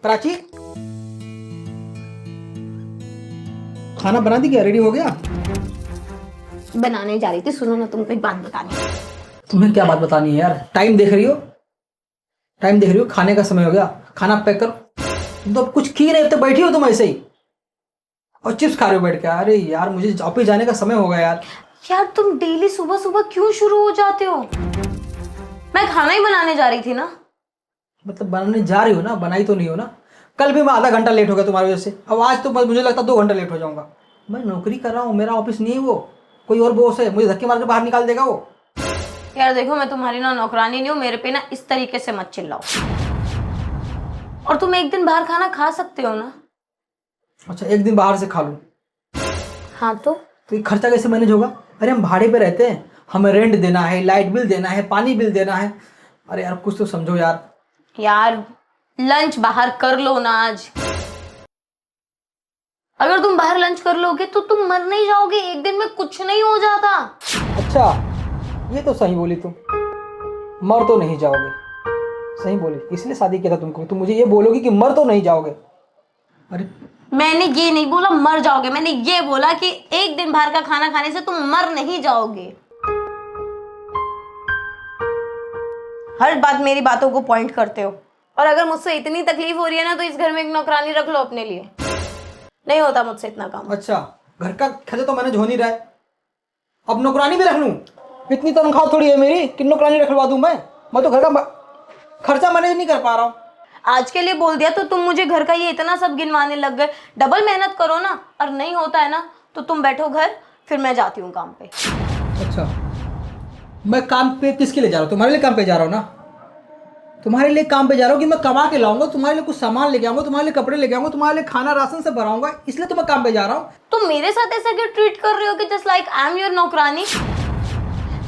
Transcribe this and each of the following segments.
कराची खाना बना दी क्या? रेडी हो गया? बनाने जा रही थी। सुनो ना, तुमको एक बात बतानी है। तुम्हें क्या बात बतानी है यार? टाइम देख रही हो? टाइम देख रही हो? खाने का समय हो गया, खाना पैक करो। तुम तो कुछ की नहीं, अब तो बैठी हो तुम ऐसे ही और चिप्स खा रहे हो बैठ के। अरे यार मुझे ऑफिस जाने का समय हो गया यार। यार तुम डेली सुबह सुबह क्यों शुरू हो जाते हो? मैं खाना ही बनाने जा रही थी ना। मतलब बनाने जा रही हो ना, बनाई तो नहीं हो ना? कल भी मैं आधा घंटा लेट हो गया तुम्हारी वजह से, अब आज तो मुझे लगता है 2 घंटा लेट हो जाऊंगा। मैं नौकरी कर रहा हूँ, मेरा ऑफिस नहीं है वो, कोई और बॉस है, मुझे धक्के मार के बाहर निकाल देगा वो। यार देखो, मैं तुम्हारी ना नौकरानी नहीं हूँ, मेरे पे ना इस तरीके से मत चिल्लाओ। और तुम एक दिन बाहर खाना खा सकते हो ना। अच्छा, एक दिन बाहर से खा लूँ हाँ तो ये खर्चा कैसे मैनेज होगा? अरे हम भाड़े पे रहते हैं, हमें रेंट देना है, लाइट बिल देना है, पानी बिल देना है। अरे यार कुछ तो समझो यार। यार लंच बाहर कर लो ना आज। अगर तुम बाहर लंच कर लोगे तो तुम मर नहीं जाओगे, एक दिन में कुछ नहीं हो जाता। अच्छा, ये तो सही बोली तुम, मर तो नहीं जाओगे। सही बोली, इसलिए शादी किया था तुमको, तुम मुझे ये बोलोगी कि मर तो नहीं जाओगे। अरे मैंने ये नहीं बोला मर जाओगे, मैंने ये बोला कि एक दिन बाहर का खाना खाने से तुम मर नहीं जाओगे। हर बात मेरी बातों को पॉइंट करते हो। और अगर मुझसे इतनी तकलीफ हो रही है ना तो इस घर में एक नौकरानी रख लो अपने लिए। नहीं होता मुझसे इतना काम। अच्छा, घर का खर्चा तो मैनेज हो नहीं रहा है, अब नौकरानी भी रख लूँ? इतनी तनख्वाह थोड़ी है मेरी कि नौकरानी रखवा दूँ मैं तो घर का खर्चा मैनेज नहीं कर पा रहा हूँ। आज के लिए बोल दिया तो तुम मुझे घर का ये इतना सब गिनवाने लग गए। डबल मेहनत करो ना, और नहीं होता है ना तो तुम बैठो घर, फिर मैं जाती हूँ काम पे। अच्छा, मैं काम पे किसके लिए जा रहा हूँ? तुम्हारे लिए काम पे जा रहा हूँ ना। तुम्हारे लिए काम पे जा रहा हूँ कि मैं कमा के लाऊंगा, तुम्हारे लिए कुछ सामान लेके आऊंगा, तुम्हारे लिए कपड़े लेके आऊंगा, तुम्हारे लिए खाना राशन से भराऊंगा, इसलिए तो मैं काम पे जा रहा हूँ। तुम मेरे साथ ऐसा क्यों ट्रीट कर रहे हो कि just like I am your नौकरानी?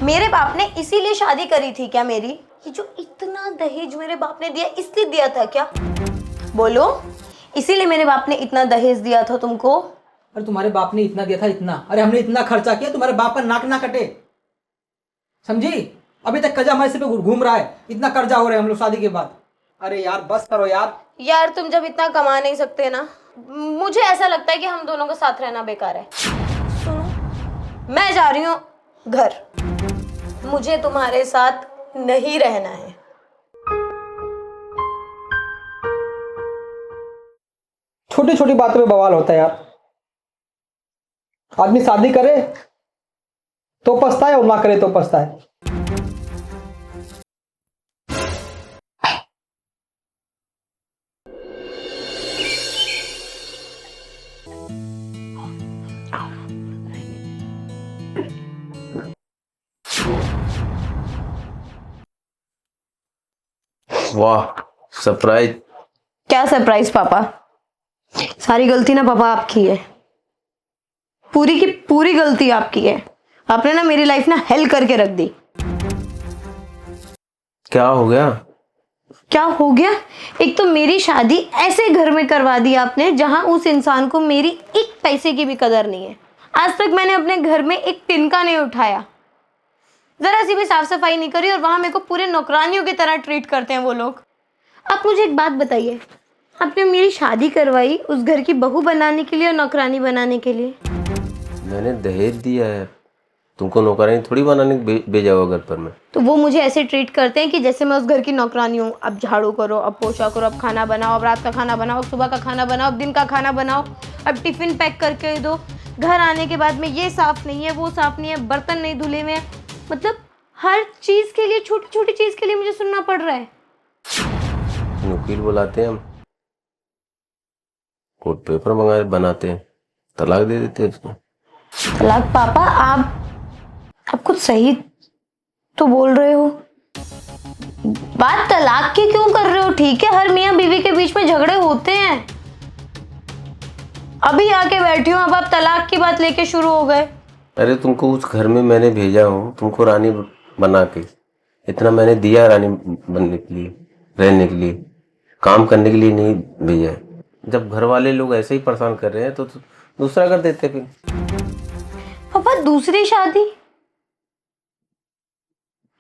मेरे बाप ने इसीलिए शादी करी थी क्या मेरी? ये जो इतना दहेज मेरे बाप ने दिया इसलिए दिया था क्या? बोलो, इसीलिए मेरे बाप ने इतना दहेज दिया था तुमको? अरे तुम्हारे बाप ने इतना दिया था? इतना? अरे हमने इतना खर्चा किया, तुम्हारे बाप का नाक ना कटे, समझी? अभी तक कर्जा हमारे सिर पे घूम रहा है, इतना कर्जा हो रहा है हम लोग शादी के बाद। अरे यार बस करो यार। यार तुम जब इतना कमा नहीं सकते ना, मुझे ऐसा लगता है कि हम दोनों का साथ रहना बेकार है। सुनो, मैं जा रही हूँ घर, मुझे तुम्हारे साथ नहीं रहना है। छोटी छोटी बातों पे बवाल होता है यार। आदमी शादी करे तो पछताए और ना करे तो पछताए। वाह, सरप्राइज। क्या सरप्राइज पापा? सारी गलती ना पापा आपकी है, पूरी की पूरी गलती आपकी है। आपने ना मेरी लाइफ ना हेल करके रख दी। क्या हो गया? क्या हो गया? एक तो मेरी शादी ऐसे घर में करवा दी आपने जहां उस इंसान को मेरी एक पैसे की भी कदर नहीं है। आज तक मैंने अपने घर में एक तिनका नहीं उठाया, जरा सी भी साफ सफाई नहीं करी, और वहां मेरे को पूरे नौकरानियों की तरह ट्रीट करते हैं वो लोग। आप मुझे एक बात बताइए, आपने मेरी शादी करवाई उस घर की बहू बनाने के लिए और नौकरानी बनाने के लिए? मैंने दहेज दिया है, तुमको नौकरानी थोड़ी बनाने भेजा हुआ घर पर मैं। तो वो मुझे ऐसे ट्रीट करते हैं कि जैसे मैं उस घर की नौकरानी हूँ। अब झाड़ू करो, अब पोछा करो, अब खाना बनाओ, अब रात का खाना बनाओ, अब सुबह का खाना बनाओ, अब दिन का खाना बनाओ, अब टिफिन पैक करके दो। घर आने के बाद में ये साफ नहीं है, वो साफ नहीं है, बर्तन नहीं धुले हुए हैं। मतलब हर चीज के लिए, छोटी छोटी चीज के लिए मुझे सुनना पड़ रहा है। वकील बुलाते हैं हम, कोर्ट पेपर मंगा बनाते हैं, तलाक दे देते हैं उसको। तलाक? पापा आप कुछ सही तो बोल रहे हो। बात तलाक की क्यों कर रहे हो? ठीक है, हर मियाँ बीवी के बीच में झगड़े होते हैं। अभी आके बैठी हूँ, अब आप तलाक की बात लेके शुरू हो गए। अरे तुमको उस घर में मैंने भेजा हूँ, तुमको रानी बना के, इतना मैंने दिया रानी बनने के लिए, रहने के लिए, काम करने के लिए नहीं भेजा है। जब घर वाले लोग ऐसे ही परेशान कर रहे हैं तो दूसरा कर देते फिर। पापा दूसरी शादी?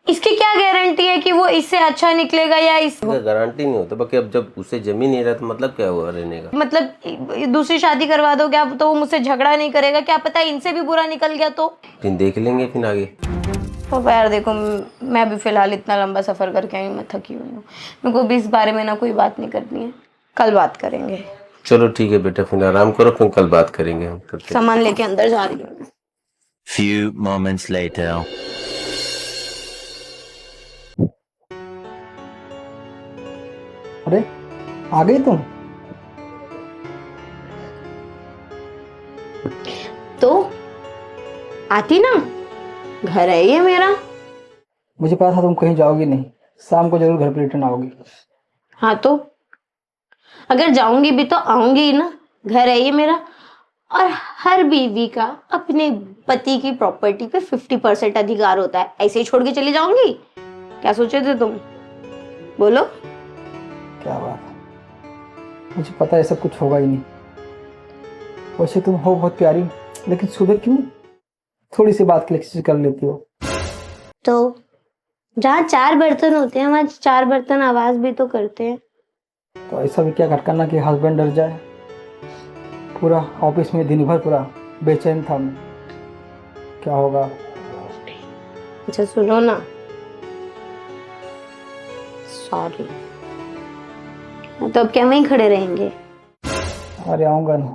इसकी क्या गारंटी है कि वो इससे अच्छा निकलेगा या इस गारंटी नहीं होता बाकी। अब जब उसे जमीन नहीं रहा तो मतलब क्या हुआ रहने का? मतलब दूसरी शादी करवा दो क्या तो वो मुझसे झगड़ा नहीं करेगा? क्या पता इनसे भी बुरा निकल गया तो फिर देख लेंगे फिर आगे। तो यार देखो, मैं अभी फिलहाल इतना लंबा सफर करके आई, मैं थकी हुई हूँ। मेरे को भी इस बारे में ना कोई बात नहीं करनी है, कल बात करेंगे। चलो ठीक है बेटा, फिर आराम करो, फिर कल बात करेंगे हम करते। सामान लेके अंदर जा रही हूँ। Few moments later. अरे आ गई तुम? तो आती ना, घर है ये मेरा। मुझे पता था तुम कहीं जाओगी नहीं, शाम को जरूर घर पर रिटर्न आओगी। हाँ तो अगर जाऊंगी भी तो आऊंगी ही ना, घर है ये मेरा। और हर बीवी का अपने पति की प्रॉपर्टी पे 50% अधिकार होता है। ऐसे ही छोड़ के चली जाऊंगी? क्या सोचे थे तुम? बोलो। क्या बात है, मुझे पता है सब कुछ होगा ही नहीं। वैसे तुम हो बहुत प्यारी, लेकिन सुबह क्यों थोड़ी सी बात के लिए किसी से कर लेती हो? तो जहाँ 4 बर्तन होते हैं वहाँ 4 बर्तन आवाज भी तो करते हैं। तो ऐसा भी क्या करना कि हस्बैंड डर जाए? पूरा ऑफिस में दिन भर पूरा बेचैन था मैं, क्या होगा। अच्छा सुनो ना, सॉरी। तो अब क्या वहीं खड़े रहेंगे? अरे आऊंगा ना,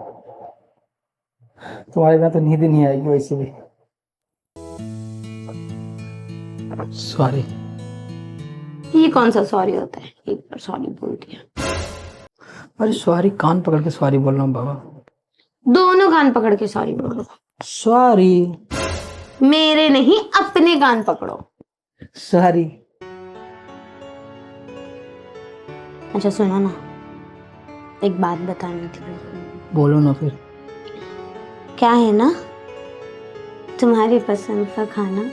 तुम्हारे बिना तो नींद ही नहीं आएगी वैसे भी। सॉरी। ये कौन सा सॉरी होता है? एक बार सॉरी बोल दिया। अरे सॉरी कान पकड़ के सॉरी बोल रहा हूँ बाबा। दोनों कान पकड़ के सॉरी बोलो। सॉरी। मेरे नहीं, अपने कान पकड़ो। सॉरी। अच्छा सुनो ना, एक बात बतानी थी। बोलो ना फिर। क्या है ना, तुम्हारी पसंद का खाना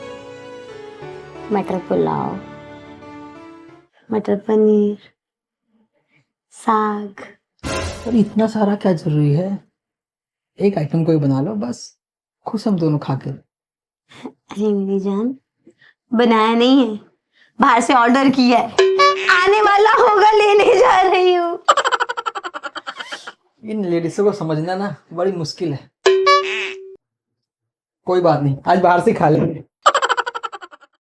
मटर पुलाव, मटर पनीर, साग। अरे इतना सारा क्या जरूरी है? एक आइटम कोई बना लो बस, खुश हम दोनों खा के। अरे मेरी जान, बनाया नहीं है, बाहर से ऑर्डर किया है, आने वाला होगा, लेने जा रही हूँ। इन लेडीजों को समझना ना बड़ी मुश्किल है। कोई बात नहीं, आज बाहर से खा लेंगे।